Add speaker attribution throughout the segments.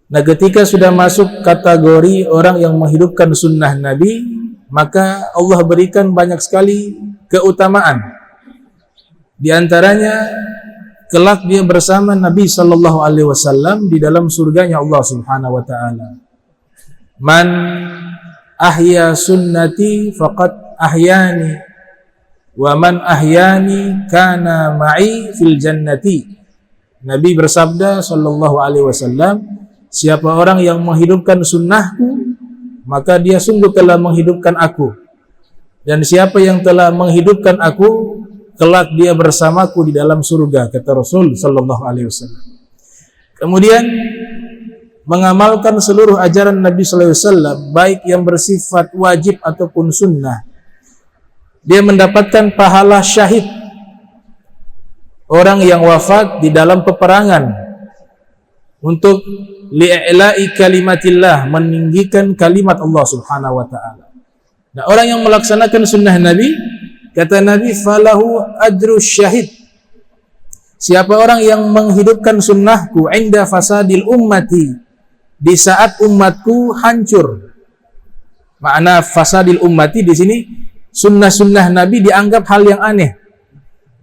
Speaker 1: Nah, ketika sudah masuk kategori orang yang menghidupkan sunnah Nabi, maka Allah berikan banyak sekali keutamaan. Di antaranya kelak dia bersama Nabi sallallahu alaihi wasallam di dalam surganya Allah Subhanahu wa taala. Man ahya sunnati faqad ahyani wa man ahyani kana ma'i fil jannati. Nabi bersabda sallallahu alaihi wasallam, siapa orang yang menghidupkan sunnahku, maka dia sungguh telah menghidupkan aku. Dan siapa yang telah menghidupkan aku, kelak dia bersamaku di dalam surga, kata Rasul sallallahu alaihi wasallam. Kemudian mengamalkan seluruh ajaran Nabi sallallahu alaihi wasallam, baik yang bersifat wajib ataupun sunnah, dia mendapatkan pahala syahid. Orang yang wafat di dalam peperangan untuk li'ila'i kalimatillah, meninggikan kalimat Allah Subhanahu wa taala. Nah, orang yang melaksanakan sunnah Nabi, kata Nabi, falahu ajru syahid. Siapa orang yang menghidupkan sunnahku inda fasadil ummati, di saat umatku hancur. Makna fasadil ummati di sini, sunnah-sunnah Nabi dianggap hal yang aneh.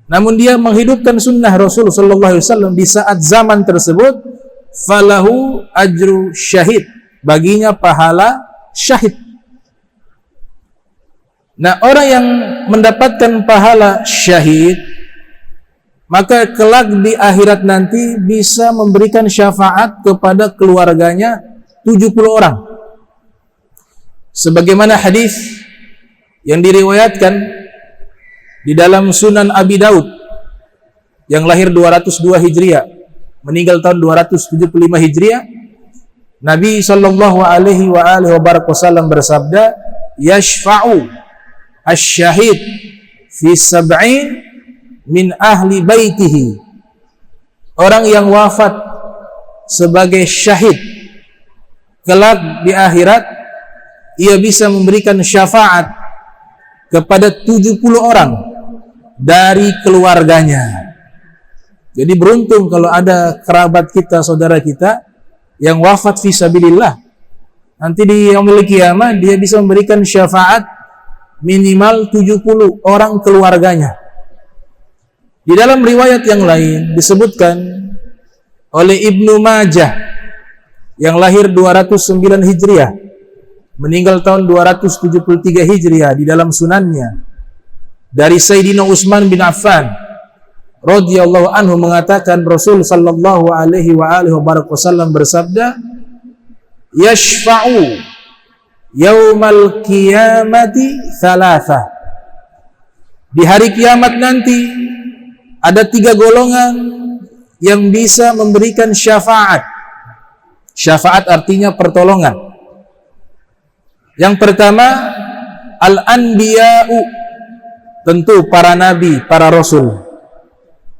Speaker 1: Namun dia menghidupkan sunnah Rasul sallallahu alaihi wasallam di saat zaman tersebut, falahu ajru syahid, baginya pahala syahid. Nah, orang yang mendapatkan pahala syahid, maka kelak di akhirat nanti bisa memberikan syafaat kepada keluarganya 70 orang. Sebagaimana hadis yang diriwayatkan di dalam Sunan Abi Daud, yang lahir 202 Hijriah, meninggal tahun 275 Hijriah, Nabi sallallahu alaihi wasallam bersabda, yashfa'u asy-syahid fi sab'in min ahli baitihi. Orang yang wafat sebagai syahid, kelak di akhirat ia bisa memberikan syafaat kepada 70 orang dari keluarganya. Jadi beruntung kalau ada kerabat kita, saudara kita yang wafat fisabilillah. Nanti di yaumil qiyamah dia bisa memberikan syafaat minimal 70 orang keluarganya. Di dalam riwayat yang lain disebutkan oleh Ibnu Majah yang lahir 209 Hijriah, meninggal tahun 273 Hijriah, di dalam sunannya dari Sayyidina Utsman bin Affan radhiyallahu anhu mengatakan, Rasul sallallahu alaihi wasallam bersabda, yashfa'u yaumal qiyamati thalatha. Di hari kiamat nanti ada 3 golongan yang bisa memberikan syafaat. Syafaat artinya pertolongan. Yang pertama, al-anbiya'u, tentu para nabi, para rasul.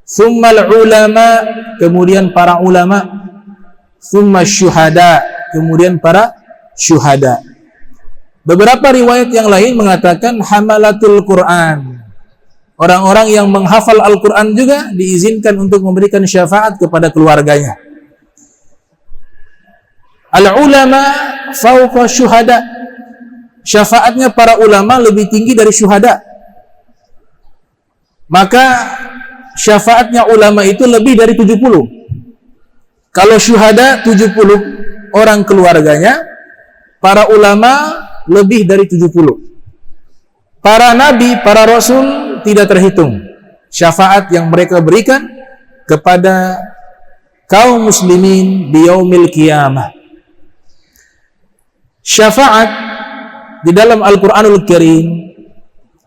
Speaker 1: Tsummal ulama, kemudian para ulama. Tsumma syuhada, kemudian para syuhada. Beberapa riwayat yang lain mengatakan hamalatul Quran. Orang-orang yang menghafal Al-Quran juga diizinkan untuk memberikan syafaat kepada keluarganya. Al-ulama fauqa syuhada. Syafaatnya para ulama lebih tinggi dari syuhada. Maka syafaatnya ulama itu lebih dari 70. Kalau syuhada 70 orang keluarganya, para ulama lebih dari 70. Para nabi, para rasul tidak terhitung syafaat yang mereka berikan kepada kaum muslimin di yaumil qiyamah. Syafaat di dalam Al-Quranul Karim,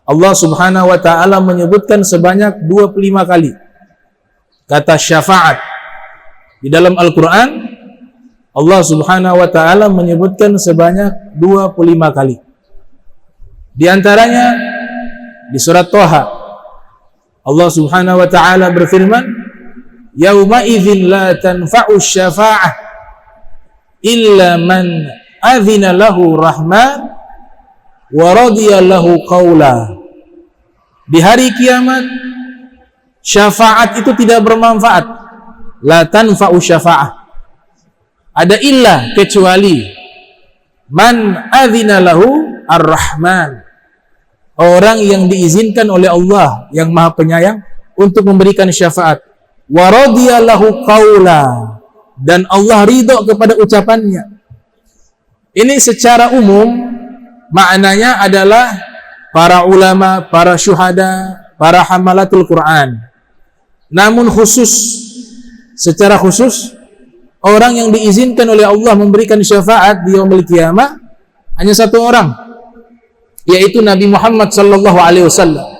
Speaker 1: Allah Subhanahu wa ta'ala menyebutkan sebanyak 25 kali kata syafaat. Di dalam Al-Quran, Allah Subhanahu wa ta'ala menyebutkan sebanyak 25 kali. Di antaranya di surat Thaha, Allah Subhanahu wa ta'ala berfirman, yauma idzin la tanfa'u syafa'ah illa man adzina lahu rahman wa radiya lahu qawla. Di hari kiamat syafaat itu tidak bermanfaat. La tanfa'u syafa'ah, ada illah kecuali man adzina lahu ar-Rahman, orang yang diizinkan oleh Allah yang Maha Penyayang untuk memberikan syafaat. Wa radiyallahu qaula, dan Allah ridho kepada ucapannya. Ini secara umum maknanya adalah para ulama, para syuhada, para hamalatul Quran. Namun secara khusus orang yang diizinkan oleh Allah memberikan syafaat di yaumil qiyamah hanya satu orang, yaitu Nabi Muhammad sallallahu alaihi wasallam.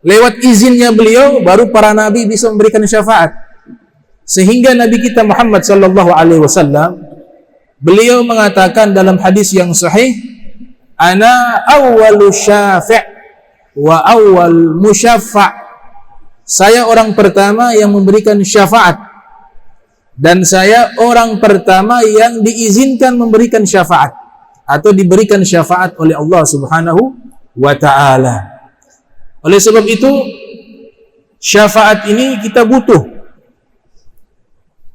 Speaker 1: Lewat izinnya beliau baru para nabi bisa memberikan syafaat. Sehingga Nabi kita Muhammad sallallahu alaihi wasallam beliau mengatakan dalam hadis yang sahih, ana awwalu syafi' wa awwal musyaffa'. Saya orang pertama yang memberikan syafaat dan saya orang pertama yang diizinkan memberikan syafaat atau diberikan syafaat oleh Allah Subhanahu wa ta'ala. Oleh sebab itu, syafaat ini kita butuh.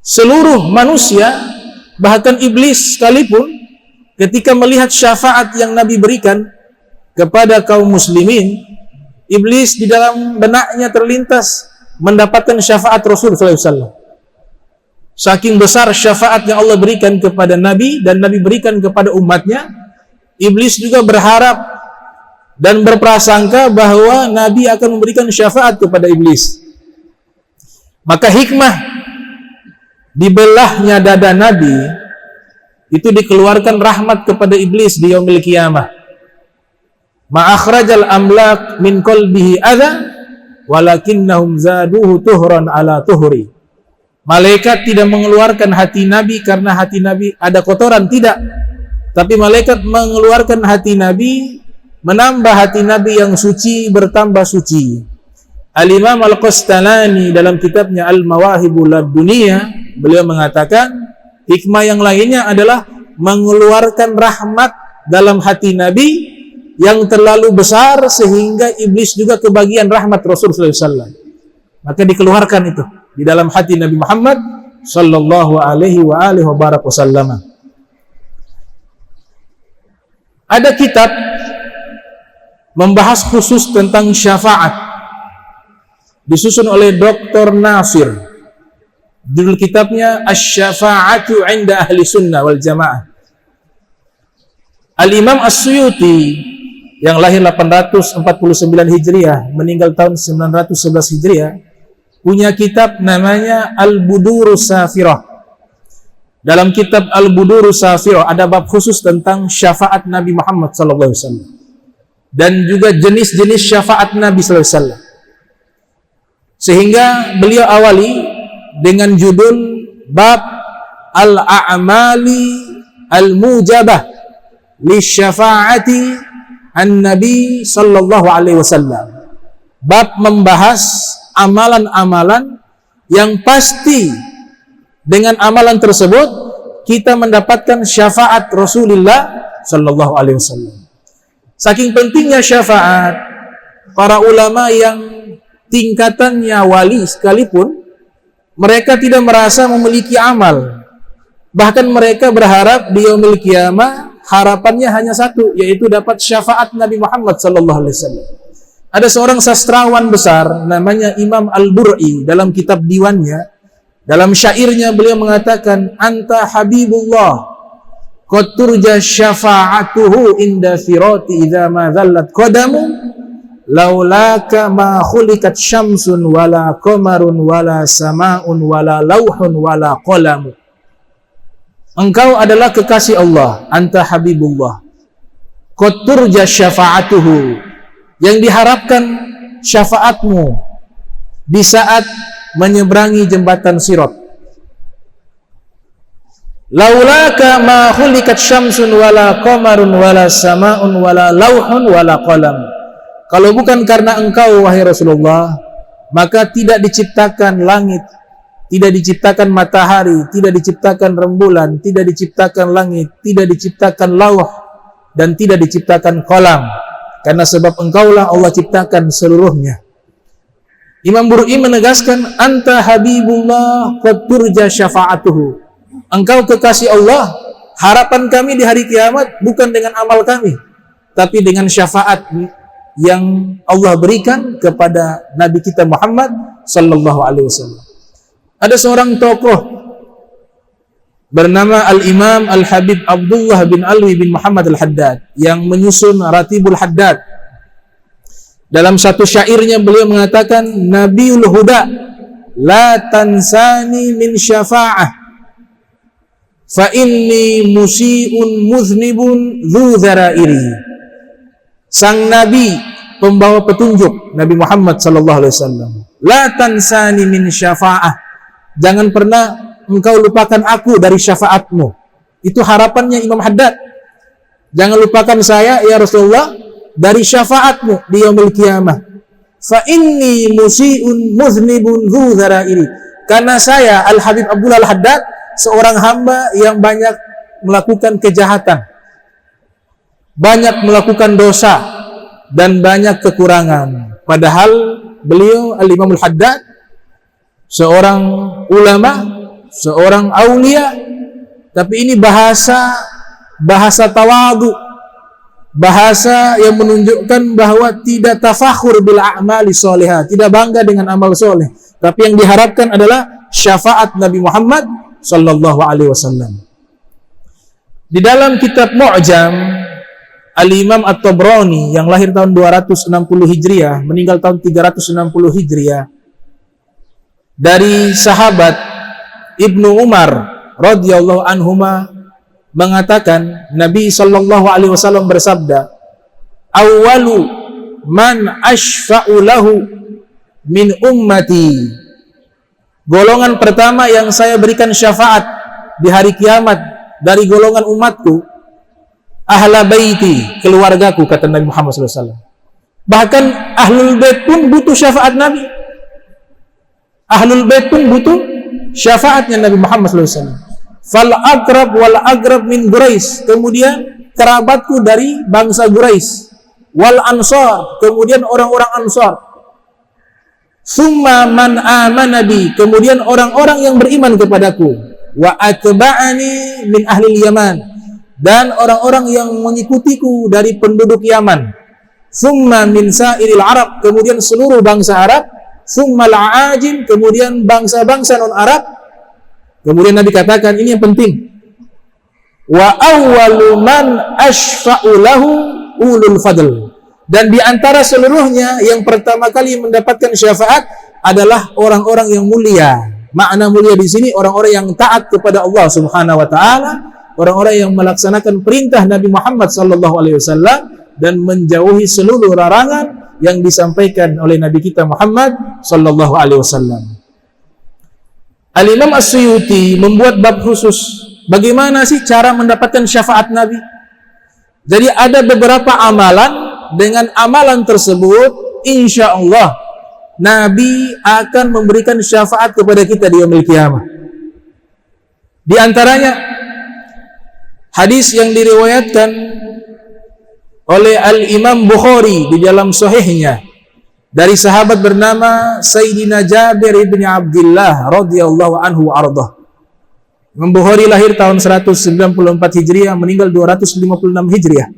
Speaker 1: Seluruh manusia, bahkan iblis sekalipun, ketika melihat syafaat yang Nabi berikan kepada kaum muslimin, iblis di dalam benaknya terlintas mendapatkan syafaat Rasul SAW. Saking besar syafaat yang Allah berikan kepada Nabi dan Nabi berikan kepada umatnya, iblis juga berharap dan berprasangka bahwa Nabi akan memberikan syafaat kepada iblis. Maka hikmah dibelahnya dada Nabi itu dikeluarkan rahmat kepada iblis di yaumil qiyamah. Ma'akhrajal amlak min qalbihi adha walakinnahum zaduhu tuhran ala tuhri. Malaikat tidak mengeluarkan hati Nabi karena hati Nabi ada kotoran, tidak. Tapi malaikat mengeluarkan hati Nabi, menambah hati Nabi yang suci bertambah suci. Al-Imam Al-Qastalani dalam kitabnya Al-Mawahibul Laduniyah, beliau mengatakan hikmah yang lainnya adalah mengeluarkan rahmat dalam hati Nabi yang terlalu besar sehingga iblis juga kebagian rahmat Rasulullah SAW. Maka dikeluarkan itu di dalam hati Nabi Muhammad sallallahu alaihi wasallam. Ada kitab membahas khusus tentang syafaat, disusun oleh Dr. Nasir. Judul kitabnya Asy-Syafa'atu 'inda Ahli Sunnah wal Jamaah. Al-Imam As-Suyuti yang lahir 849 Hijriah, meninggal tahun 911 Hijriah, punya kitab namanya Al-Budurus Safirah. Dalam kitab Al-Budurus Safirah ada bab khusus tentang syafaat Nabi Muhammad SAW dan juga jenis-jenis syafaat Nabi SAW. Sehingga beliau awali dengan judul bab Al-A'mali Al-Mujabah li Syafaati An-Nabi sallallahu alaihi wasallam. Bab membahas amalan-amalan yang pasti dengan amalan tersebut kita mendapatkan syafaat Rasulullah sallallahu alaihi wasallam. Saking pentingnya syafaat, para ulama yang tingkatannya wali sekalipun mereka tidak merasa memiliki amal. Bahkan mereka berharap di yaumil qiyamah harapannya hanya satu, yaitu dapat syafaat Nabi Muhammad sallallahu alaihi wasallam. Ada seorang sastrawan besar namanya Imam Al-Bur'i, dalam kitab diwannya, dalam syairnya beliau mengatakan, anta habibullah qad turja syafa'atuhu inda firati idza ma dhallat qadamu laulaka ma khuliqat syamsun wala qamarun wala samaun wala lauhun wala qalamu. Engkau adalah kekasih Allah, anta habibullah qad turja syafa'atuhu, yang diharapkan syafaatmu di saat menyeberangi jembatan Sirat. Laulaka ma khuliqat syamsun wala qamarun wala samaun wala lauhun wala qalam. Kalau bukan karena engkau wahai Rasulullah, maka tidak diciptakan langit, tidak diciptakan matahari, tidak diciptakan rembulan, tidak diciptakan langit, tidak diciptakan lauh, dan tidak diciptakan qalam. Karena sebab engkaulah Allah ciptakan seluruhnya. Imam Bur'i menegaskan, anta habibullah qad turja syafa'atuhu. engkau kekasih Allah, harapan kami di hari kiamat bukan dengan amal kami, tapi dengan syafaat yang Allah berikan kepada Nabi kita Muhammad sallallahu alaihi wasallam. Ada seorang tokoh bernama Al-Imam Al-Habib Abdullah bin Alwi bin Muhammad Al-Haddad yang menyusun Ratibul Haddad. Dalam satu syairnya beliau mengatakan, Nabiul Huda la tansani min syafa'ah fa inni musi'un muznibun dhu dharairi. Sang Nabi pembawa petunjuk, Nabi Muhammad sallallahu alaihi wasallam, la tansani min syafa'ah, jangan pernah engkau lupakan aku dari syafaatmu. Itu harapannya Imam Haddad. Jangan lupakan saya ya Rasulullah dari syafaatmu di yaumil qiyamah. Fa inni musi'un muznibun dzu dzarairi. Karena saya Al-Habib Abdullah Al-Haddad seorang hamba yang banyak melakukan kejahatan, banyak melakukan dosa dan banyak kekurangan. Padahal beliau Al-Imam Al-Haddad seorang ulama, seorang aulia, tapi ini bahasa tawadu, bahasa yang menunjukkan bahwa tidak tafakhur bil a'mali sholihah, tidak bangga dengan amal soleh, tapi yang diharapkan adalah syafaat Nabi Muhammad sallallahu alaihi wasallam. Di dalam kitab Mu'jam Al-Imam At-Tabrani yang lahir tahun 260 Hijriah, meninggal tahun 360 Hijriah, dari sahabat Ibnu Umar radhiyallahu anhuma mengatakan, Nabi sallallahu alaihi wasallam bersabda, "Awwalu man ashfa'u lahu min ummati." Golongan pertama yang saya berikan syafaat di hari kiamat dari golongan umatku, ahla baiti, keluargaku, kata Nabi Muhammad sallallahu alaihi wasallam. Bahkan ahlul bait pun butuh syafaat Nabi. Ahlul bait pun butuh syafaatnya Nabi Muhammad SAW. Fal aqrab wal aqrab min Quraisy, kemudian kerabatku dari bangsa Quraisy, wal ansar, kemudian orang-orang Ansar, summa man amana bi, kemudian orang-orang yang beriman kepadaku, wa atba'ani min ahli Yaman, dan orang-orang yang mengikutiku dari penduduk Yaman, summa min sa'iril Arab, kemudian seluruh bangsa Arab, summal a'ajim, kemudian bangsa-bangsa non-Arab. Kemudian Nabi katakan, ini yang penting, wa awwalu man ashfa'u lahu ulul fadl, dan di antara seluruhnya yang pertama kali mendapatkan syafaat adalah orang-orang yang mulia. Makna mulia di sini orang-orang yang taat kepada Allah Subhanahu wa taala, orang-orang yang melaksanakan perintah Nabi Muhammad sallallahu alaihi wasallam dan menjauhi seluruh larangan yang disampaikan oleh Nabi kita Muhammad sallallahu alaihi wasallam. Al-Imam As-Suyuti membuat bab khusus bagaimana sih cara mendapatkan syafaat Nabi. Jadi ada beberapa amalan, dengan amalan tersebut insya Allah Nabi akan memberikan syafaat kepada kita di yaumil qiyamah. Di antaranya hadis yang diriwayatkan oleh Al-Imam Bukhari di dalam sahihnya dari sahabat bernama Sayyidina Jabir bin Abdullah radhiyallahu anhu ardah. Imam Bukhari lahir tahun 194 Hijriah, meninggal 256 Hijriah.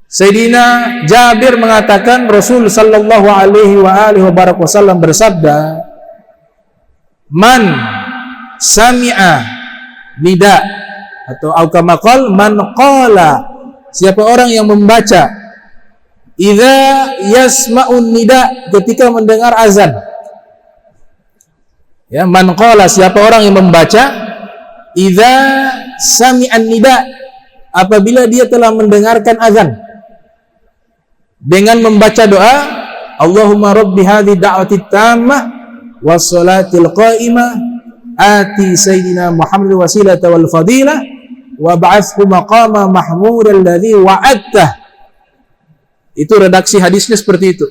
Speaker 1: Sayyidina Jabir mengatakan Rasul sallallahu alaihi wasallam bersabda, "Man sami'a nida," atau kama qala, man qala, siapa orang yang membaca idza yasma'un nida, ketika mendengar azan. Ya, man qala, siapa orang yang membaca idza sami'an nida, apabila dia telah mendengarkan azan, dengan membaca doa, Allahumma rabbi hadhi da'wati tammah was salatil qa'imah ati sayyidina Muhammad wasilata wal fadilah wa ba'athhu maqama mahmud alladhi wa'adtah. Itu redaksi hadisnya seperti itu.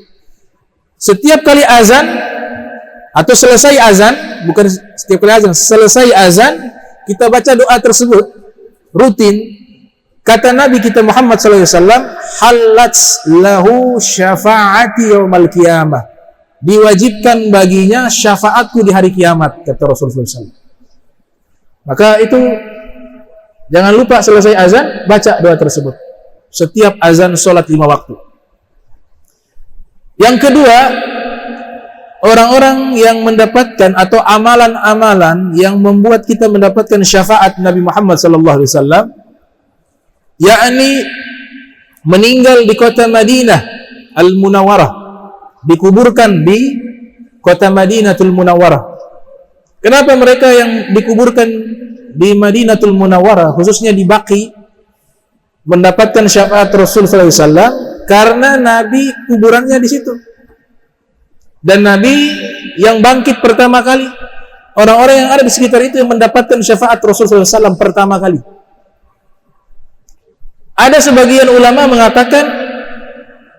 Speaker 1: Setiap kali azan atau selesai azan, bukan setiap kali azan, selesai azan kita baca doa tersebut rutin. Kata Nabi kita Muhammad SAW, halat lahu syafaati yaumal qiyamah, diwajibkan baginya syafaatku di hari kiamat, kata Rasulullah SAW. Maka itu jangan lupa selesai azan baca doa tersebut setiap azan sholat 5 waktu. Yang kedua, orang-orang yang mendapatkan atau amalan-amalan yang membuat kita mendapatkan syafaat Nabi Muhammad SAW, yakni meninggal di kota Madinah Al-Munawwarah, dikuburkan di kota Madinatul Munawwarah. Kenapa mereka yang dikuburkan di Madinatul Munawwarah, khususnya di Baqi, mendapatkan syafaat Rasul SAW? Karena Nabi kuburannya di situ. Dan Nabi yang bangkit pertama kali, orang-orang yang ada di sekitar itu yang mendapatkan syafaat Rasulullah SAW pertama kali. Ada sebagian ulama mengatakan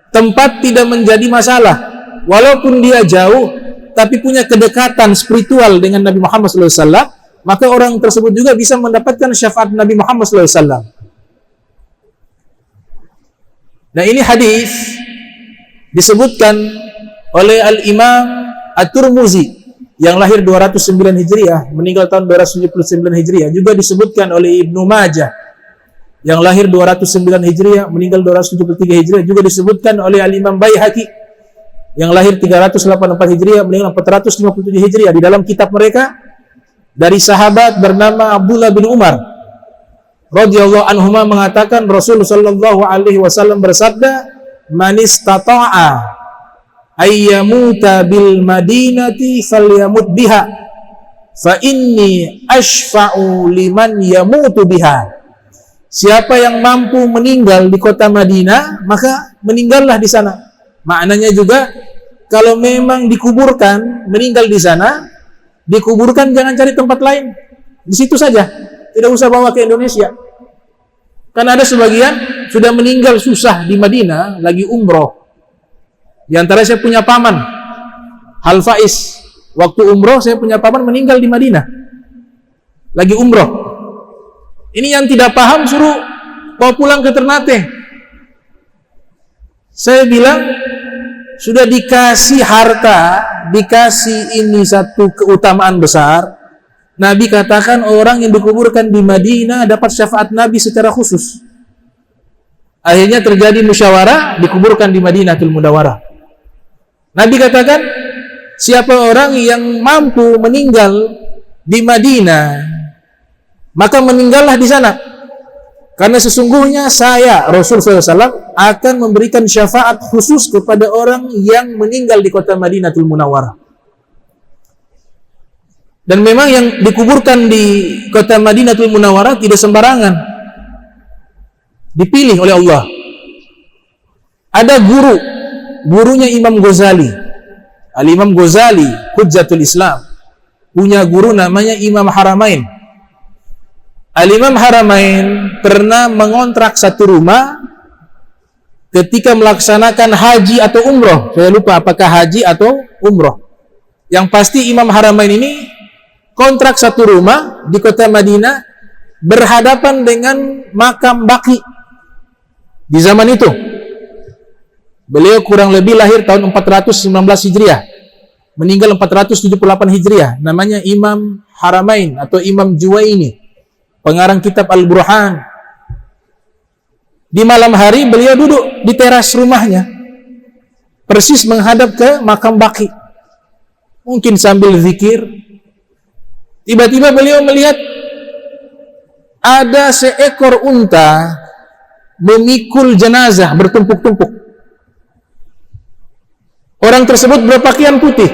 Speaker 1: tempat tidak menjadi masalah, walaupun dia jauh, tapi punya kedekatan spiritual dengan Nabi Muhammad SAW, maka orang tersebut juga bisa mendapatkan syafaat Nabi Muhammad SAW. Nah, ini hadis disebutkan oleh Al-Imam At-Tirmidzi yang lahir 209 Hijriah, meninggal tahun 279 Hijriah. Juga disebutkan oleh Ibnu Majah yang lahir 209 Hijriah, meninggal 273 Hijriah. Juga disebutkan oleh Al-Imam Baihaqi yang lahir 384 Hijriah, meninggal 457 Hijriah. Di dalam kitab mereka dari sahabat bernama Abdullah bin Umar radhiyallahu anhuma mengatakan Rasulullah sallallahu alaihi wasallam bersabda, "Man istata'a ayyamuta bil madinati falyamut biha fa inni ashfa'u liman yamutu biha." Siapa yang mampu meninggal di kota Madinah, maka meninggallah di sana. Maknanya juga kalau memang dikuburkan, meninggal di sana, dikuburkan, jangan cari tempat lain. Di situ saja. Tidak usah bawa ke Indonesia. Karena ada sebagian sudah meninggal susah di Madinah, lagi umroh. Di antara saya punya paman, Hal Faiz. Waktu umroh saya punya paman meninggal di Madinah, lagi umroh. Ini yang tidak paham suruh bawa pulang ke Ternate. Saya bilang, sudah dikasih harta, dikasih ini satu keutamaan besar. Nabi katakan orang yang dikuburkan di Madinah dapat syafaat Nabi secara khusus. Akhirnya terjadi musyawarah, dikuburkan di Madinatul Munawwarah. Nabi katakan, siapa orang yang mampu meninggal di Madinah, maka meninggallah di sana. Karena sesungguhnya saya, Rasul SAW, akan memberikan syafaat khusus kepada orang yang meninggal di kota Madinatul Munawwarah. Dan memang yang dikuburkan di kota Madinatul Munawwarah tidak sembarangan, dipilih oleh Allah. Ada gurunya Imam Ghazali, Al-Imam Ghazali, Hujjatul Islam, punya guru namanya Imam Haramain. Al-Imam Haramain pernah mengontrak satu rumah ketika melaksanakan haji atau umroh. Saya lupa apakah haji atau umroh. Yang pasti Imam Haramain ini kontrak satu rumah di kota Madinah berhadapan dengan makam Baqi di zaman itu. Beliau kurang lebih lahir tahun 419 Hijriah, meninggal 478 Hijriah. Namanya Imam Haramain atau Imam Juwaini, pengarang kitab Al-Burhan. Di malam hari beliau duduk di teras rumahnya, persis menghadap ke makam Baqi, mungkin sambil zikir. Tiba-tiba beliau melihat ada seekor unta memikul jenazah bertumpuk-tumpuk. Orang tersebut berpakaian putih.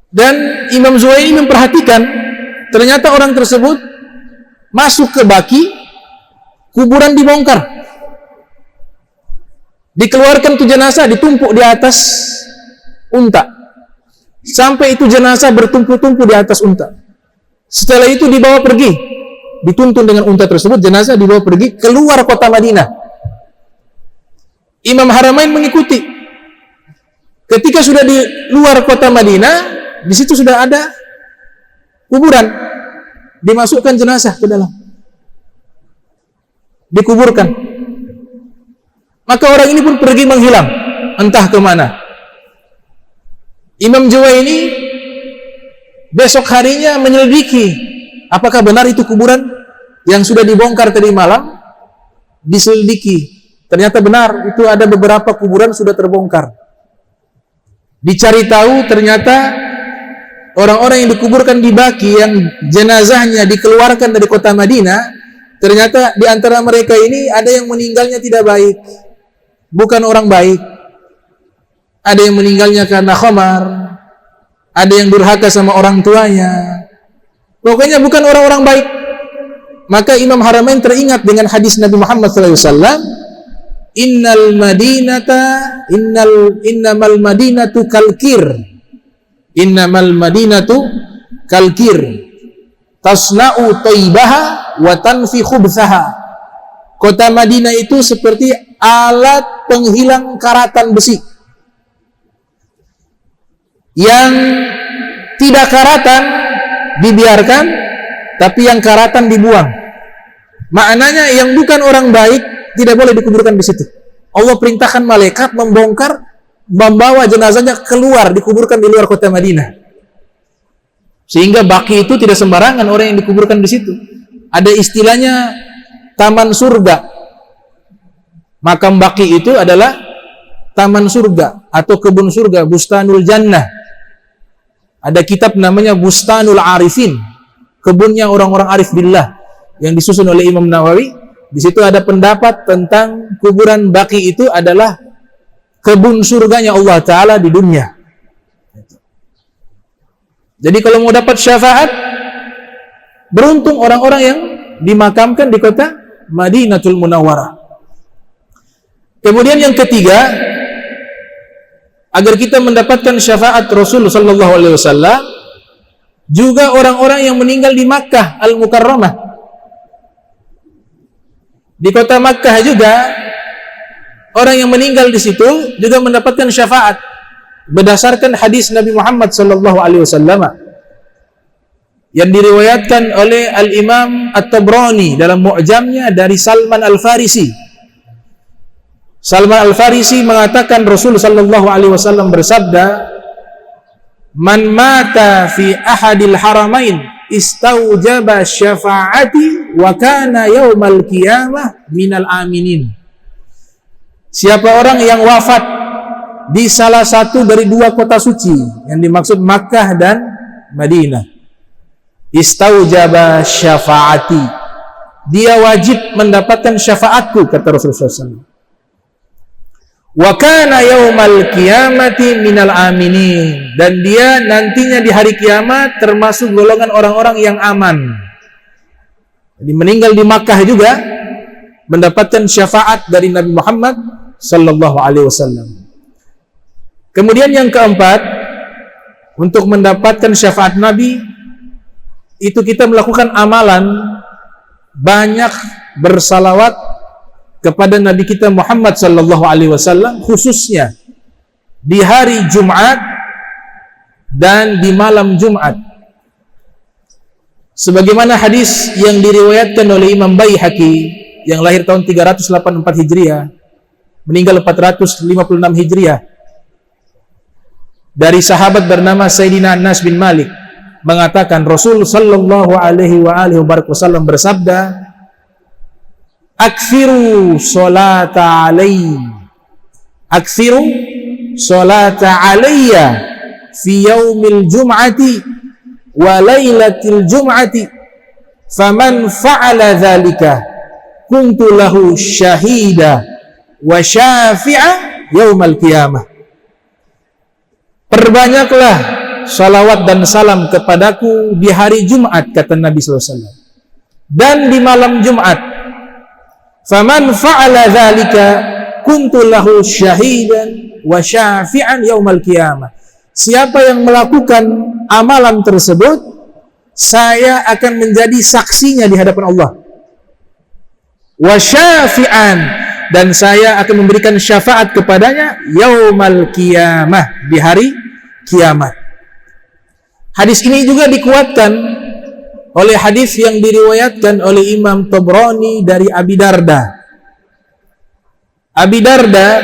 Speaker 1: Dan Imam Zuhairi memperhatikan, ternyata orang tersebut masuk ke Baqi, kuburan dibongkar. Dikeluarkan tu jenazah, ditumpuk di atas unta. Sampai itu jenazah bertumpuk-tumpuk di atas unta. Setelah itu dibawa pergi, dituntun dengan unta tersebut, jenazah dibawa pergi keluar kota Madinah. Imam Haramain mengikuti. Ketika sudah di luar kota Madinah, di situ sudah ada kuburan, dimasukkan jenazah ke dalam, dikuburkan. Maka orang ini pun pergi menghilang, entah kemana. Imam Juwaini besok harinya menyelidiki apakah benar itu kuburan yang sudah dibongkar tadi malam. Diselidiki, ternyata benar itu ada beberapa kuburan sudah terbongkar. Dicari tahu, ternyata orang-orang yang dikuburkan di Baqi yang jenazahnya dikeluarkan dari kota Madinah, ternyata di antara mereka ini ada yang meninggalnya tidak baik, bukan orang baik. Ada yang meninggalnya karena khamar, ada yang durhaka sama orang tuanya, pokoknya bukan orang-orang baik. Maka Imam Haramain teringat dengan hadis Nabi Muhammad SAW, innamal madinatu kalkir tasna'u tayyibaha wa tanfi khubthaha. Kota Madinah itu seperti alat penghilang karatan besi yang tidak karatan dibiarkan, tapi yang karatan dibuang. Maknanya yang bukan orang baik tidak boleh dikuburkan di situ. Allah perintahkan malaikat membongkar, membawa jenazahnya keluar, dikuburkan di luar kota Madinah. Sehingga Baqi itu tidak sembarangan orang yang dikuburkan di situ. Ada istilahnya taman surga. Makam Baqi itu adalah taman surga atau kebun surga, Bustanul Jannah. Ada kitab namanya Bustanul Arifin, kebunnya orang-orang arif billah, yang disusun oleh Imam Nawawi. Di situ ada pendapat tentang kuburan Baqi itu adalah kebun surganya Allah Ta'ala di dunia. Jadi kalau mau dapat syafaat, beruntung orang-orang yang dimakamkan di kota Madinatul Munawwarah. Kemudian yang ketiga, agar kita mendapatkan syafaat Rasul sallallahu alaihi wasallam, juga orang-orang yang meninggal di Makkah Al-Mukarramah. Di kota Makkah juga orang yang meninggal di situ juga mendapatkan syafaat berdasarkan hadis Nabi Muhammad sallallahu alaihi wasallam yang diriwayatkan oleh Al-Imam At-Tabrani dalam Mu'jamnya dari Salman Al-Farisi. Salman Al-Farisi mengatakan Rasul sallallahu alaihi wasallam bersabda, "Man mata fi ahadil haramain istaujaba syafaati wa kana yaumal qiyamah minal aminin." Siapa orang yang wafat di salah satu dari dua kota suci, yang dimaksud Makkah dan Madinah, istaujaba syafaati, dia wajib mendapatkan syafaatku, kata Rasulullah SAW. Wa kana yaumal qiyamati minal aminin, dan dia nantinya di hari kiamat termasuk golongan orang-orang yang aman. Jadi meninggal di Makkah juga mendapatkan syafaat dari Nabi Muhammad sallallahu alaihi wasallam. Kemudian yang keempat, untuk mendapatkan syafaat Nabi itu kita melakukan amalan banyak bersalawat kepada Nabi kita Muhammad sallallahu alaihi wasallam, khususnya di hari Jumat dan di malam Jumat. Sebagaimana hadis yang diriwayatkan oleh Imam Baihaqi yang lahir tahun 384 Hijriah, meninggal 456 Hijriah, dari sahabat bernama Sayyidina Anas bin Malik, mengatakan Rasul sallallahu alaihi wasallam bersabda, "Aktsiru sholata alaihi, aktsiru sholata alayya fi yaumil jum'ati wa lailatil jum'ati, faman fa'ala dzalika kuntu lahu syahida wa syafi'a yaumal qiyamah." Perbanyaklah salawat dan salam kepadaku di hari Jumat, kata Nabi SAW, dan di malam Jumat. Faman fa'ala dzalika kuntu lahu syahidan wa syafi'an yaumal qiyamah. Siapa yang melakukan amalan tersebut, saya akan menjadi saksinya di hadapan Allah. Wa syafi'an, dan saya akan memberikan syafaat kepadanya yaumal qiyamah, di hari kiamat. Hadis ini juga dikuatkan oleh hadis yang diriwayatkan oleh Imam Tabrani dari Abi Darda. Abi Darda,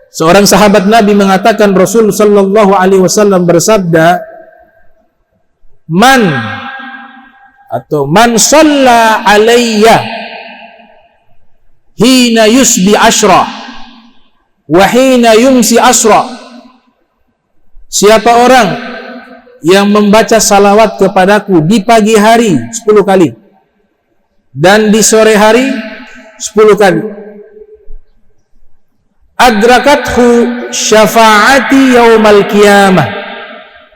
Speaker 1: seorang sahabat Nabi, mengatakan Rasul sallallahu alaihi wasallam bersabda, man atau man shalla alayya hina yusbi ashra wa hina yumsi ashra. Siapa orang yang membaca salawat kepadaku di pagi hari 10 kali dan di sore hari 10 kali, adrakathu syafaati yaumal qiyamah,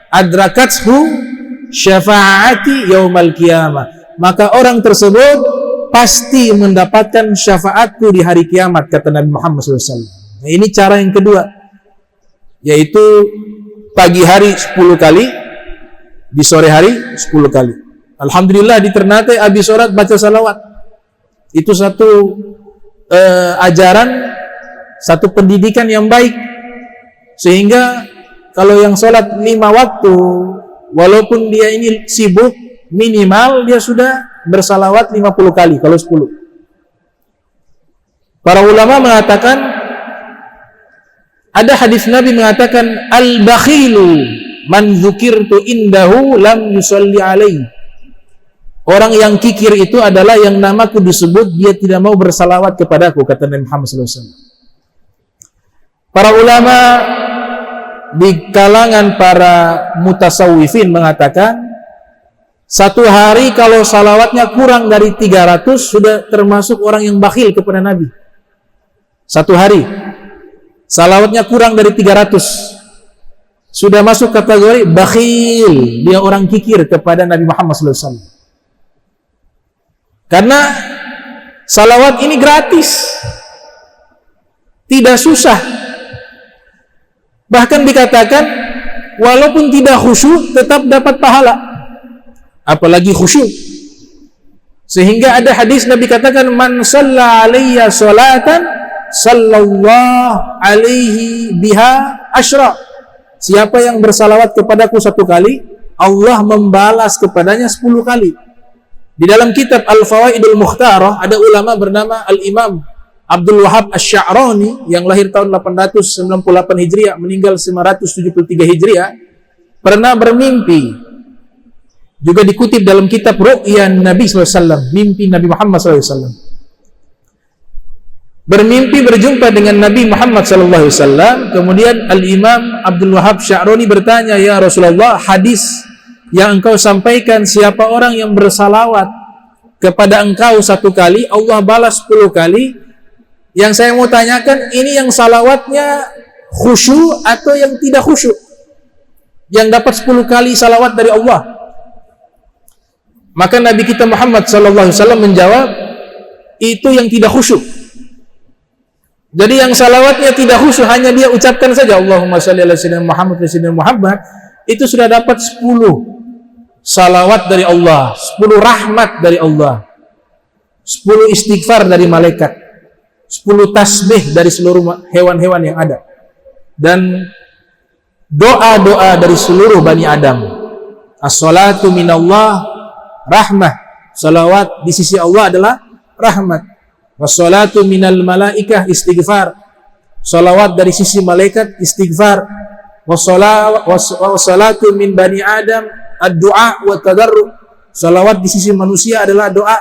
Speaker 1: adrakathu syafaati yaumal qiyamah, maka orang tersebut pasti mendapatkan syafaatku di hari kiamat, kata Nabi Muhammad SAW. Nah, ini cara yang kedua, yaitu pagi hari 10 kali, di sore hari 10 kali. Alhamdulillah di Ternate habis sholat baca salawat. Itu satu ajaran, satu pendidikan yang baik. Sehingga kalau yang sholat 5 waktu, walaupun dia ini sibuk, minimal dia sudah bersalawat 50 kali, kalau 10. Para ulama mengatakan, ada hadis Nabi mengatakan, al-bakhilu man dzukirtu indahu lam yusalli alaihi. Orang yang kikir itu adalah yang namaku disebut, dia tidak mau bersalawat kepadaku, kata Nabi Muhammad SAW. Para ulama di kalangan para mutasawwifin mengatakan, satu hari kalau salawatnya kurang dari 300 sudah termasuk orang yang bakhil kepada Nabi. Satu hari salawatnya kurang dari 300 sudah masuk kategori bakhil, dia orang kikir kepada Nabi Muhammad SAW. Karena salawat ini gratis, tidak susah. Bahkan dikatakan walaupun tidak khusyuk tetap dapat pahala, apalagi khusyuk. Sehingga ada hadis Nabi katakan, man shalla alayya salatan sallallahu alaihi biha asyra. Siapa yang bersalawat kepadaku 1 kali, Allah membalas kepadanya 10 kali. Di dalam kitab Al-Fawaidul Mukhtarah ada ulama bernama Al-Imam Abdul Wahab Asy-Sya'rani yang lahir tahun 898 Hijriah, meninggal 973 Hijriah, pernah bermimpi. Juga dikutip dalam kitab Ru'yan Nabi SAW, mimpi Nabi Muhammad SAW. Bermimpi berjumpa dengan Nabi Muhammad SAW. Kemudian Al-Imam Abdul Wahab Sya'rani bertanya, ya Rasulullah, hadis yang engkau sampaikan, siapa orang yang bersalawat kepada engkau 1 kali, Allah balas 10 kali. Yang saya mau tanyakan, ini yang salawatnya khusyuk atau yang tidak khusyuk? Yang dapat 10 kali salawat dari Allah. Maka Nabi kita Muhammad SAW menjawab, itu yang tidak khusyuk. Jadi yang salawatnya tidak khusyuk, hanya dia ucapkan saja Allahumma shalli ala sayyidina Muhammad wa sayyidina Muhammad, itu sudah dapat 10 salawat dari Allah, 10 rahmat dari Allah, 10 istighfar dari malaikat, 10 tasbih dari seluruh hewan-hewan yang ada, dan doa-doa dari seluruh Bani Adam. As-salatu minallah rahmah, salawat di sisi Allah adalah rahmat. Was-salatu minal malaikah istighfar, salawat dari sisi malaikat istighfar. Was-salatu min Bani Adam ad-du'a wa tadarru, salawat di sisi manusia adalah doa.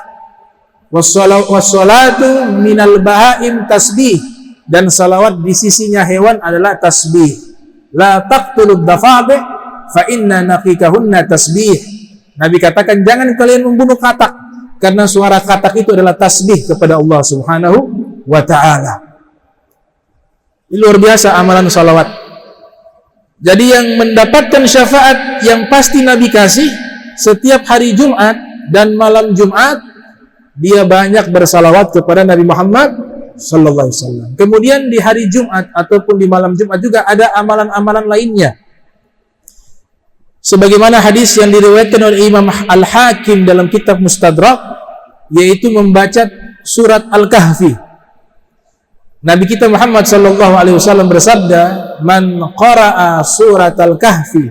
Speaker 1: Wassalatu minal bahaim tasbih, dan salawat di sisinya hewan adalah tasbih. La taqtulud dafabi fa inna naqiqahunna tasbih. Nabi katakan, jangan kalian membunuh katak, karena suara katak itu adalah tasbih kepada Allah Subhanahu wa ta'ala. Ini luar biasa amalan salawat. Jadi yang mendapatkan syafaat yang pasti Nabi kasih setiap hari Jumat dan malam Jumat, dia banyak bersalawat kepada Nabi Muhammad sallallahu alaihi wasallam. Kemudian di hari Jumat ataupun di malam Jumat juga ada amalan-amalan lainnya. Sebagaimana hadis yang diriwayatkan oleh Imam Al-Hakim dalam kitab Mustadrak, yaitu membaca surat Al-Kahfi. Nabi kita Muhammad sallallahu alaihi wasallam bersabda, man qara'a surat Al-Kahfi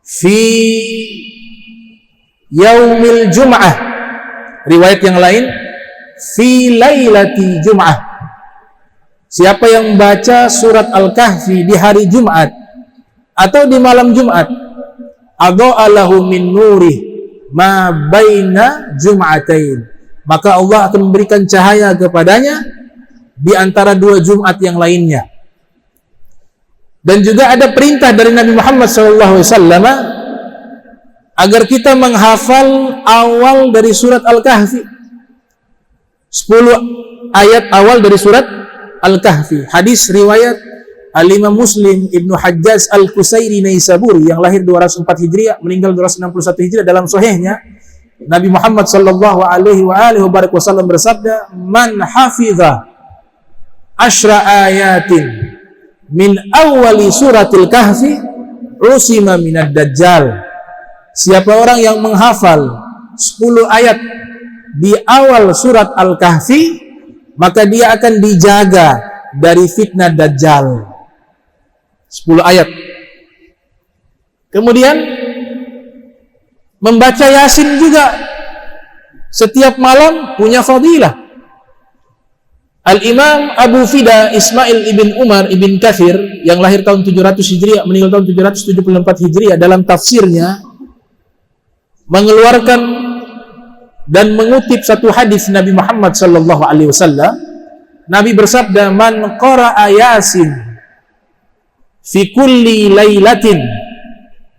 Speaker 1: fi yaumil jum'ah, riwayat yang lain fi lailati jum'ah, siapa yang membaca surat Al-Kahfi di hari Jumat atau di malam Jumat, adha'a lahu min nurih ma baina jum'atain, maka Allah akan memberikan cahaya kepadanya di antara dua Jumat yang lainnya. Dan juga ada perintah dari Nabi Muhammad SAW agar kita menghafal awal dari surat Al-Kahfi, 10 ayat awal dari surat Al-Kahfi. Hadis riwayat Al-Imam Muslim Ibnu Hajjaj Al-Qusairi Naisaburi yang lahir 204 Hijriah, meninggal 261 Hijriah, dalam sahihnya Nabi Muhammad sallallahu alaihi wasallam bersabda, "Man hafidha asyra ayatin min awali suratil kahfi usima minad dajjal." Siapa orang yang menghafal 10 ayat di awal surat Al-Kahfi, maka dia akan dijaga dari fitnah Dajjal. 10 ayat. Kemudian membaca Yasin juga setiap malam punya fadilah. Al-Imam Abu Fida Ismail ibn Umar ibn Kathir yang lahir tahun 700 Hijriah, meninggal tahun 774 Hijriah, dalam tafsirnya mengeluarkan dan mengutip satu hadis Nabi Muhammad sallallahu alaihi wasallam. Nabi bersabda, "Man qara'a Yasin fi kulli lailatin,"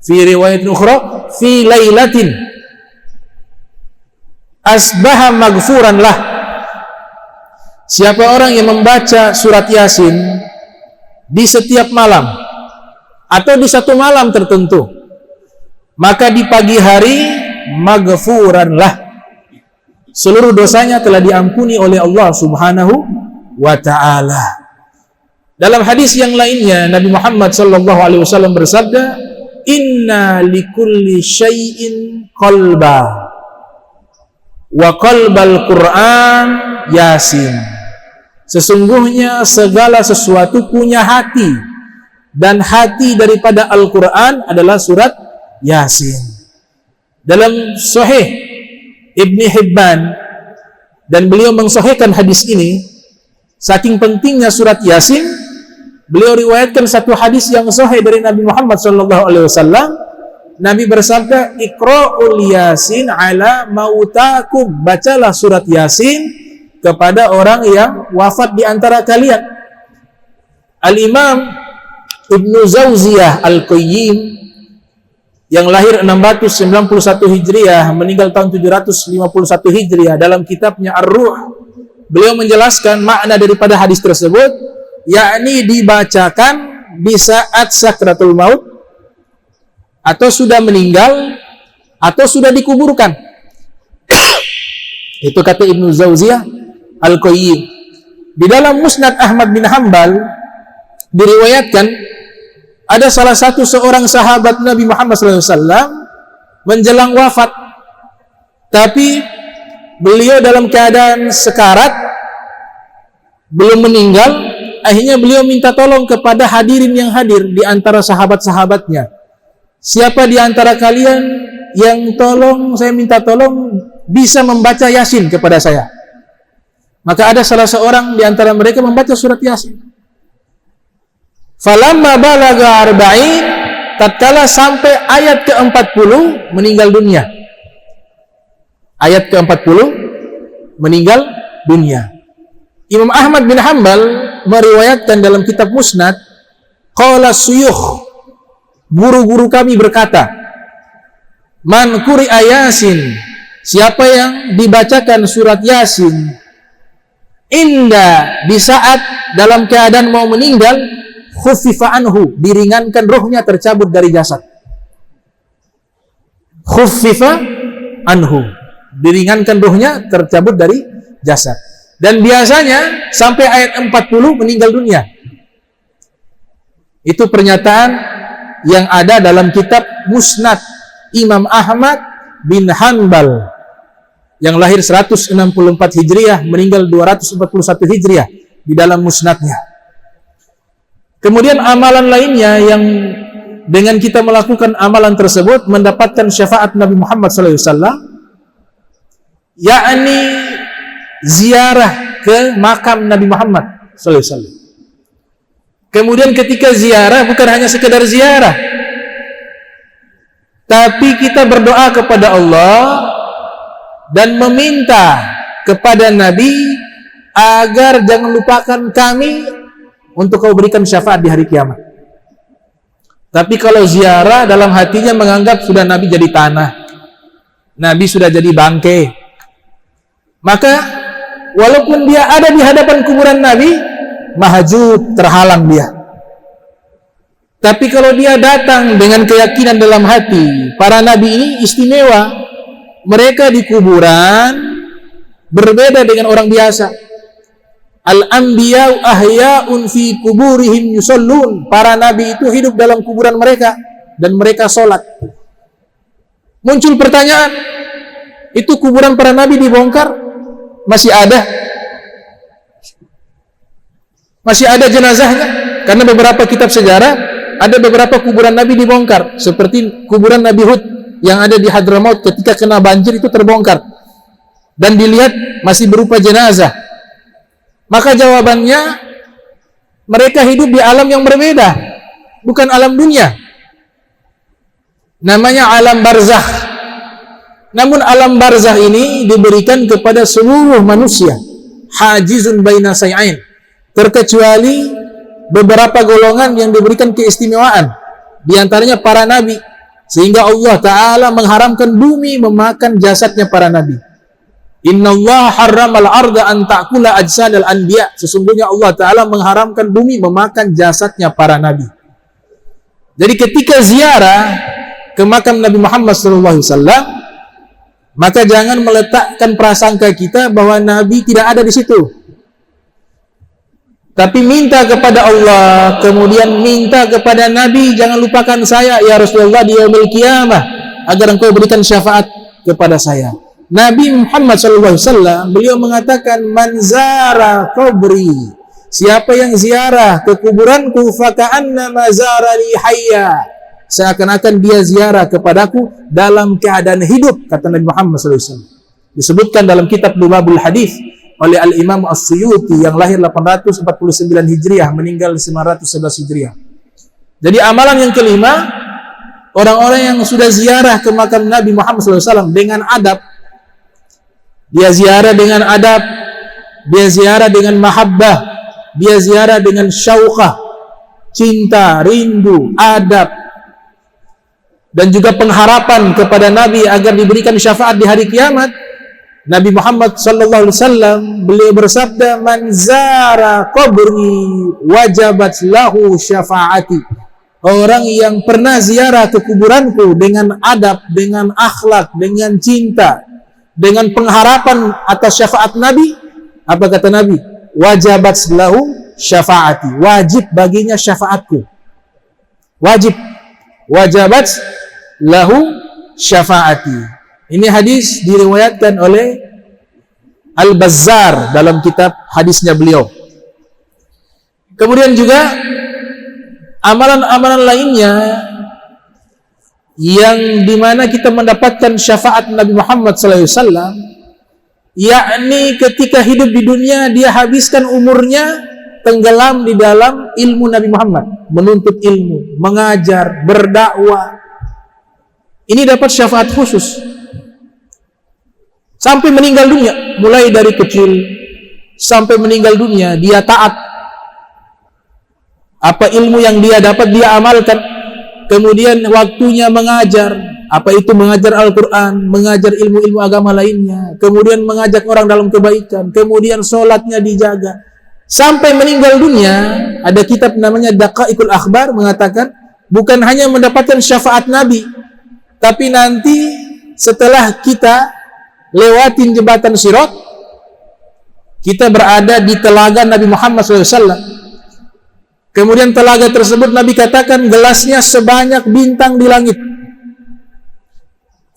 Speaker 1: fi riwayat ukhra, "fi lailatin asbaha maghfuran lah." Siapa orang yang membaca surat Yasin di setiap malam atau di satu malam tertentu, maka di pagi hari maghfuranlah, seluruh dosanya telah diampuni oleh Allah Subhanahu wa ta'ala. Dalam hadis yang lainnya Nabi Muhammad sallallahu alaihi wasallam bersabda, "Inna likulli syai'in qalba wa qalbal Qur'an Yasin." Sesungguhnya segala sesuatu punya hati, dan hati daripada Al-Quran adalah surat Yasin. Dalam Sahih Ibni Hibban, dan beliau mensahihkan hadis ini, saking pentingnya surat Yasin, beliau riwayatkan satu hadis yang sahih dari Nabi Muhammad SAW. Nabi bersabda, "Iqra'ul Yasin ala mautakum." Bacalah surat Yasin kepada orang yang wafat di antara kalian. Al-Imam Ibnu Zawziyah Al-Qayyim yang lahir 691 Hijriah, meninggal tahun 751 Hijriah, dalam kitabnya Ar-Ruh, beliau menjelaskan makna daripada hadis tersebut, yakni dibacakan di saat sakratul maut, atau sudah meninggal, atau sudah dikuburkan. Itu kata Ibnu Zawziyah Al-Qayyim. Di dalam Musnad Ahmad bin Hanbal diriwayatkan ada salah satu seorang sahabat Nabi Muhammad SAW menjelang wafat, tapi beliau dalam keadaan sekarat, belum meninggal. Akhirnya beliau minta tolong kepada hadirin yang hadir di antara sahabat-sahabatnya, "Siapa di antara kalian yang saya minta tolong bisa membaca Yasin kepada saya?" Maka ada salah seorang di antara mereka membaca surat Yasin. Falamma balaga arba'in, tatkala sampai ayat ke-40 meninggal dunia. Ayat ke-40 meninggal dunia. Imam Ahmad bin Hanbal meriwayatkan dalam kitab Musnad, qala suyukh, guru-guru kami berkata, "Man quri'a Yasin," siapa yang dibacakan surat Yasin, "inda," di saat dalam keadaan mau meninggal, khuffifa anhu, diringankan ruhnya tercabut dari jasad. Khuffifa anhu, diringankan ruhnya tercabut dari jasad. Dan biasanya sampai ayat 40 meninggal dunia. Itu pernyataan yang ada dalam kitab Musnad Imam Ahmad bin Hanbal yang lahir 164 Hijriah, meninggal 241 Hijriah, di dalam musnadnya. Kemudian amalan lainnya yang dengan kita melakukan amalan tersebut mendapatkan syafaat Nabi Muhammad SAW, yakni ziarah ke makam Nabi Muhammad SAW. Kemudian ketika ziarah bukan hanya sekedar ziarah, Tapi kita berdoa kepada Allah dan meminta kepada Nabi agar jangan lupakan kami untuk kau berikan syafaat di hari kiamat. Tapi kalau ziarah dalam hatinya menganggap sudah Nabi jadi tanah, Nabi sudah jadi bangkai, maka walaupun dia ada di hadapan kuburan Nabi, mahjub, terhalang dia. Tapi kalau dia datang dengan keyakinan dalam hati, para Nabi ini istimewa, mereka di kuburan berbeda dengan orang biasa. Al-anbiya'u ahya'un fi kuburihim yusallun. Para Nabi itu hidup dalam kuburan mereka dan mereka sholat. Muncul pertanyaan, itu kuburan para Nabi dibongkar? Masih ada? Masih ada jenazahnya? Karena beberapa kitab sejarah ada beberapa kuburan Nabi dibongkar, seperti kuburan Nabi Hud yang ada di Hadramaut ketika kena banjir itu terbongkar dan dilihat masih berupa jenazah. Maka jawabannya, mereka hidup di alam yang berbeda, bukan alam dunia. Namanya alam barzakh. Namun alam barzakh ini diberikan kepada seluruh manusia, hajizun baina say'ain, terkecuali beberapa golongan yang diberikan keistimewaan, di antaranya para nabi, sehingga Allah Ta'ala mengharamkan bumi memakan jasadnya para nabi. Innallaha harramal arda an ta'kula ajsadal anbiya. Sesungguhnya Allah Ta'ala mengharamkan bumi memakan jasadnya para nabi. Jadi ketika ziarah ke makam Nabi Muhammad SAW, maka jangan meletakkan prasangka kita bahwa Nabi tidak ada di situ. Tapi minta kepada Allah, kemudian minta kepada Nabi, jangan lupakan saya ya Rasulullah di yaumil qiyamah, agar engkau berikan syafaat kepada saya. Nabi Muhammad SAW, beliau mengatakan, man zara qabri, siapa yang ziarah ke kuburanku, faka'annama zarani hayya, seakan-akan dia ziarah kepadaku dalam keadaan hidup, kata Nabi Muhammad SAW. Disebutkan dalam kitab Lubabul Hadis oleh Al-Imam As-Suyuti yang lahir 849 Hijriah, meninggal 911 Hijriah. Jadi amalan yang kelima, orang-orang yang sudah ziarah ke makam Nabi Muhammad SAW dengan adab, dia ziarah dengan adab, dia ziarah dengan mahabbah, dia ziarah dengan syauqah, cinta, rindu, adab, dan juga pengharapan kepada Nabi agar diberikan syafaat di hari kiamat. Nabi Muhammad sallallahu alaihi wasallam beliau bersabda, man zara qabri wajabat lahu syafaati. Orang yang pernah ziarah ke kuburanku dengan adab, dengan akhlak, dengan cinta, dengan pengharapan atas syafaat Nabi, apa kata Nabi? Wajabat lahu syafaati. Wajib baginya syafaatku. Wajib. Wajabat lahu syafaati. Ini hadis diriwayatkan oleh Al-Bazzar dalam kitab hadisnya beliau. Kemudian juga amalan-amalan lainnya yang dimana kita mendapatkan syafaat Nabi Muhammad SAW, yakni ketika hidup di dunia dia habiskan umurnya tenggelam di dalam ilmu Nabi Muhammad, menuntut ilmu, mengajar, berdakwah. Ini dapat syafaat khusus sampai meninggal dunia. Mulai dari kecil sampai meninggal dunia dia taat. Apa ilmu yang dia dapat dia amalkan. Kemudian waktunya mengajar, apa itu mengajar Al-Quran, mengajar ilmu-ilmu agama lainnya, kemudian mengajak orang dalam kebaikan, kemudian sholatnya dijaga sampai meninggal dunia. Ada kitab namanya Daqaiqul Akhbar mengatakan, bukan hanya mendapatkan syafaat Nabi, tapi nanti setelah kita lewatin jembatan Sirat, kita berada di telaga Nabi Muhammad SAW. Kemudian telaga tersebut Nabi katakan gelasnya sebanyak bintang di langit.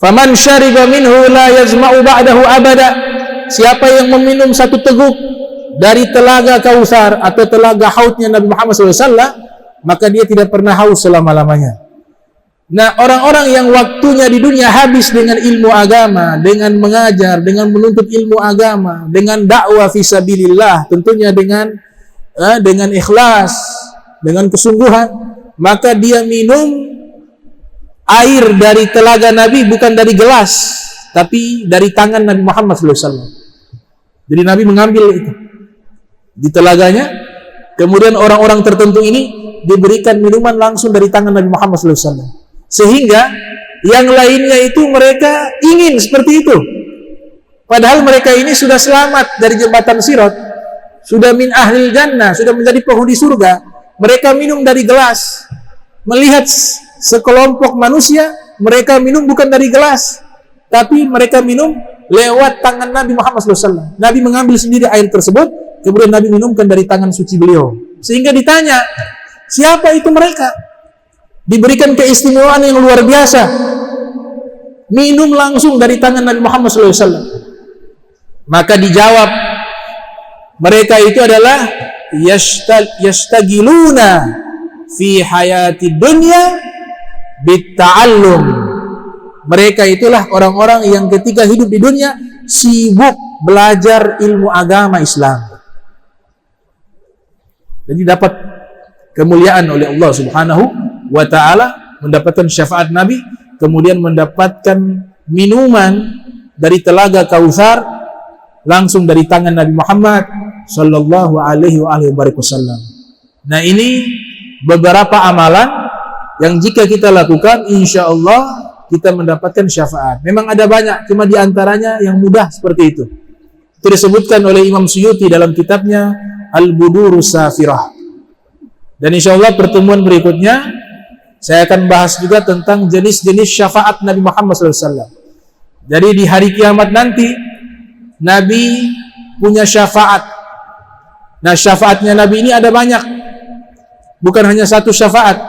Speaker 1: Faman syariba minhu la yazma'u ba'dahu abada. Siapa yang meminum satu teguk dari telaga Kausar atau telaga haudnya Nabi Muhammad SAW, maka dia tidak pernah haus selama-lamanya. Nah, orang-orang yang waktunya di dunia habis dengan ilmu agama, dengan mengajar, dengan menuntut ilmu agama, dengan dakwah fisabilillah, tentunya dengan ikhlas, dengan kesungguhan, maka dia minum air dari telaga Nabi bukan dari gelas, tapi dari tangan Nabi Muhammad SAW. Jadi Nabi mengambil itu di telaganya, kemudian orang-orang tertentu ini diberikan minuman langsung dari tangan Nabi Muhammad SAW. Sehingga yang lainnya itu mereka ingin seperti itu. Padahal mereka ini sudah selamat dari jembatan Sirat, sudah min ahlil jannah, sudah menjadi penghuni surga. Mereka minum dari gelas. Melihat sekelompok manusia, mereka minum bukan dari gelas, tapi mereka minum lewat tangan Nabi Muhammad SAW. Nabi mengambil sendiri air tersebut, kemudian Nabi minumkan dari tangan suci beliau. Sehingga ditanya, siapa itu mereka? Diberikan keistimewaan yang luar biasa, minum langsung dari tangan Nabi Muhammad SAW. Maka dijawab, mereka itu adalah yastagiluna fi hayati dunya bitta'allum. Mereka itulah orang-orang yang ketika hidup di dunia sibuk belajar ilmu agama Islam. Jadi dapat kemuliaan oleh Allah Subhanahu wa ta'ala, mendapatkan syafaat Nabi, kemudian mendapatkan minuman dari telaga Kautsar langsung dari tangan Nabi Muhammad sallallahu alaihi wasallam. Nah, ini beberapa amalan yang jika kita lakukan, insya Allah kita mendapatkan syafaat. Memang ada banyak, cuma diantaranya yang mudah seperti itu. Itu disebutkan oleh Imam Suyuti dalam kitabnya Al-Budurus Safirah. Dan insya Allah pertemuan berikutnya saya akan bahas juga tentang jenis-jenis syafaat Nabi Muhammad SAW. Jadi di hari kiamat nanti Nabi punya syafaat. Nah, syafaatnya Nabi ini ada banyak, bukan hanya satu syafaat.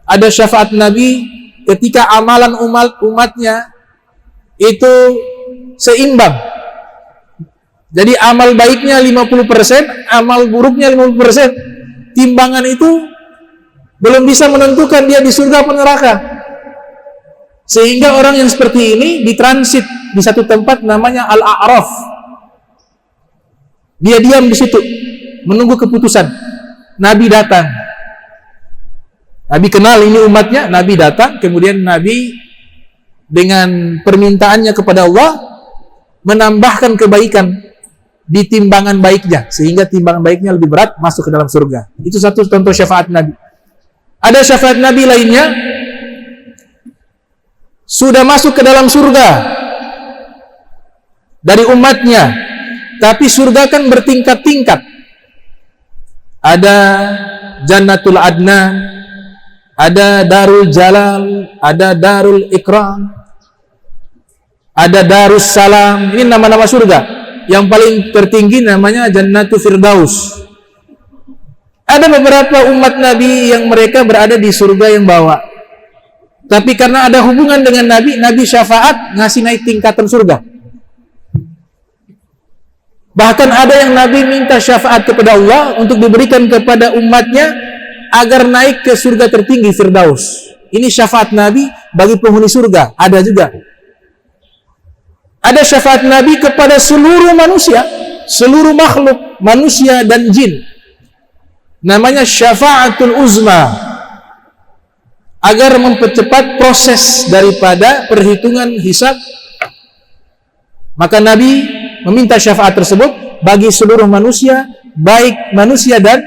Speaker 1: Ada syafaat Nabi ketika amalan umatnya itu seimbang. Jadi amal baiknya 50%, amal buruknya 50%. Timbangan itu belum bisa menentukan dia di surga atau neraka. Sehingga orang yang seperti ini ditransit di satu tempat namanya Al-A'raf. Dia diam di situ menunggu keputusan. Nabi datang. Nabi kenal ini umatnya, Nabi datang, kemudian Nabi dengan permintaannya kepada Allah menambahkan kebaikan di timbangan baiknya, sehingga timbangan baiknya lebih berat masuk ke dalam surga. Itu satu contoh syafaat Nabi. Ada syafaat Nabi lainnya, sudah masuk ke dalam surga dari umatnya, tapi surga kan bertingkat-tingkat. Ada Jannatul Adnan, ada Darul Jalal, ada Darul Ikram, ada Darus Salam. Ini nama-nama surga. Yang paling tertinggi namanya Jannatul Firdaus. Ada beberapa umat Nabi yang mereka berada di surga yang bawah, tapi karena ada hubungan dengan Nabi, Nabi syafaat ngasih naik tingkatan surga. Bahkan ada yang Nabi minta syafaat kepada Allah untuk diberikan kepada umatnya agar naik ke surga tertinggi Firdaus. Ini syafaat Nabi bagi penghuni surga. Ada juga. Ada syafaat Nabi kepada seluruh manusia, seluruh makhluk, manusia dan jin. Namanya syafaatul uzma, agar mempercepat proses daripada perhitungan hisab. Maka Nabi meminta syafaat tersebut bagi seluruh manusia, baik manusia dan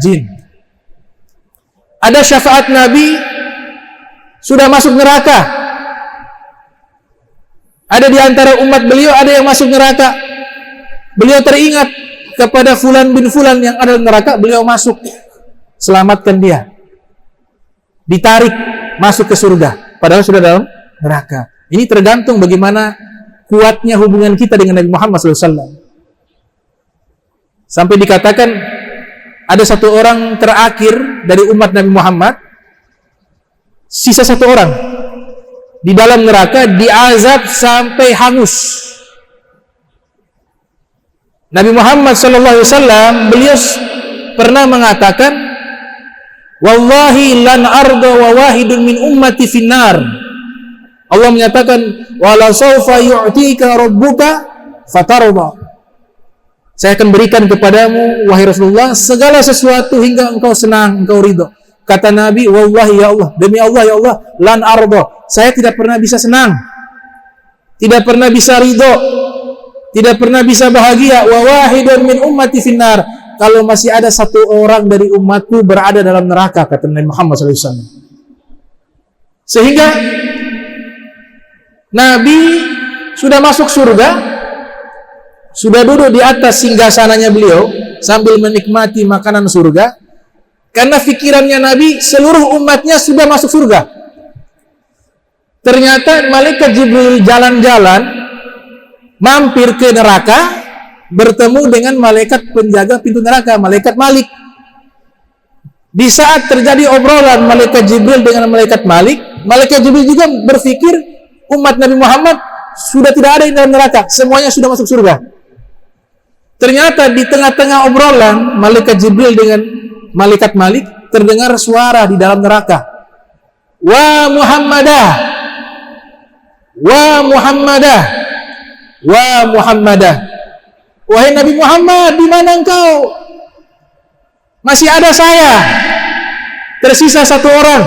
Speaker 1: jin. Ada syafaat Nabi sudah masuk neraka. Ada di antara umat beliau ada yang masuk neraka. Beliau teringat kepada fulan bin fulan yang ada di neraka, beliau masuk, selamatkan dia. Ditarik masuk ke surga, padahal sudah dalam neraka. Ini tergantung bagaimana kuatnya hubungan kita dengan Nabi Muhammad SAW. Sampai dikatakan ada satu orang terakhir dari umat Nabi Muhammad, sisa satu orang di dalam neraka, diazab sampai hangus. Nabi Muhammad SAW beliau pernah mengatakan, wallahi lan arda wa wahidun min ummati finnar. Allah menyatakan, wala sawfa yu'tika rabbuka fatarda. Saya akan berikan kepadamu, wahai Rasulullah, segala sesuatu hingga engkau senang, engkau ridho. Kata Nabi, wallahi ya Allah, demi Allah ya Allah, lan ardo, saya tidak pernah bisa senang, tidak pernah bisa ridho, tidak pernah bisa bahagia, wa wahidun min ummati finnar, kalau masih ada satu orang dari umatku berada dalam neraka, kata Nabi Muhammad SAW. Sehingga Nabi sudah masuk surga, sudah duduk di atas singgasananya beliau sambil menikmati makanan surga. Karena fikirannya Nabi, seluruh umatnya sudah masuk surga. Ternyata malaikat Jibril jalan-jalan mampir ke neraka, bertemu dengan malaikat penjaga pintu neraka, malaikat Malik. Di saat terjadi obrolan malaikat Jibril dengan malaikat Malik, malaikat Jibril juga berpikir umat Nabi Muhammad sudah tidak ada di dalam neraka, semuanya sudah masuk surga. Ternyata di tengah-tengah obrolan malaikat Jibril dengan malaikat Malik, terdengar suara di dalam neraka. Wa Muhammadah, wa Muhammadah, wa Muhammadah. Wahai Nabi Muhammad, di mana engkau? Masih ada saya, tersisa satu orang.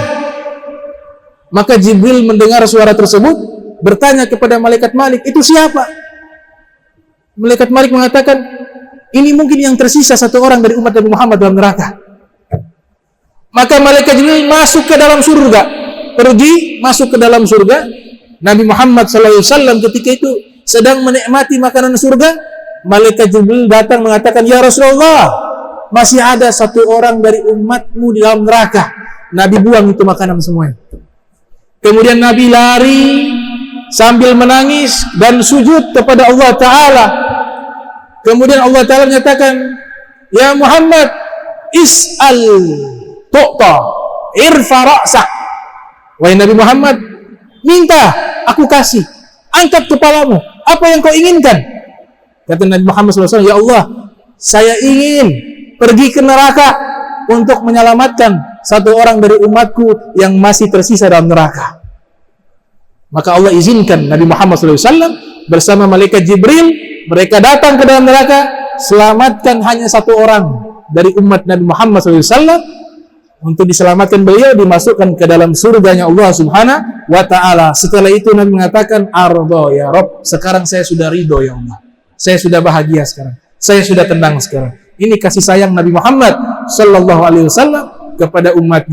Speaker 1: Maka Jibril mendengar suara tersebut, bertanya kepada malaikat Malik, itu siapa? Malaikat Malik mengatakan, ini mungkin yang tersisa satu orang dari umat Nabi Muhammad dalam neraka. Maka malaikat Jibril masuk ke dalam surga, pergi masuk ke dalam surga. Nabi Muhammad SAW ketika itu sedang menikmati makanan surga. Malaikat Jibril datang mengatakan, ya Rasulullah, masih ada satu orang dari umatmu di dalam neraka. Nabi buang itu makanan semuanya. Kemudian Nabi lari sambil menangis dan sujud kepada Allah Ta'ala. Kemudian Allah Ta'ala menyatakan, ya Muhammad, is'al tu'ta irfa ra'sak. Wahai Nabi Muhammad, minta, aku kasih, angkat kepalamu, apa yang kau inginkan? Kata Nabi Muhammad SAW, ya Allah, saya ingin pergi ke neraka untuk menyelamatkan satu orang dari umatku yang masih tersisa dalam neraka. Maka Allah izinkan Nabi Muhammad SAW bersama malaikat Jibril, mereka datang ke dalam neraka, selamatkan hanya satu orang dari umat Nabi Muhammad SAW. Untuk diselamatkan beliau, dimasukkan ke dalam surganya Allah Subhanahu wa Ta'ala. Setelah itu Nabi mengatakan, ardo ya Rob, sekarang saya sudah ridho ya Allah, saya sudah bahagia sekarang, saya sudah tenang sekarang. Ini kasih sayang Nabi Muhammad sallallahu alaihi wasallam kepada umat.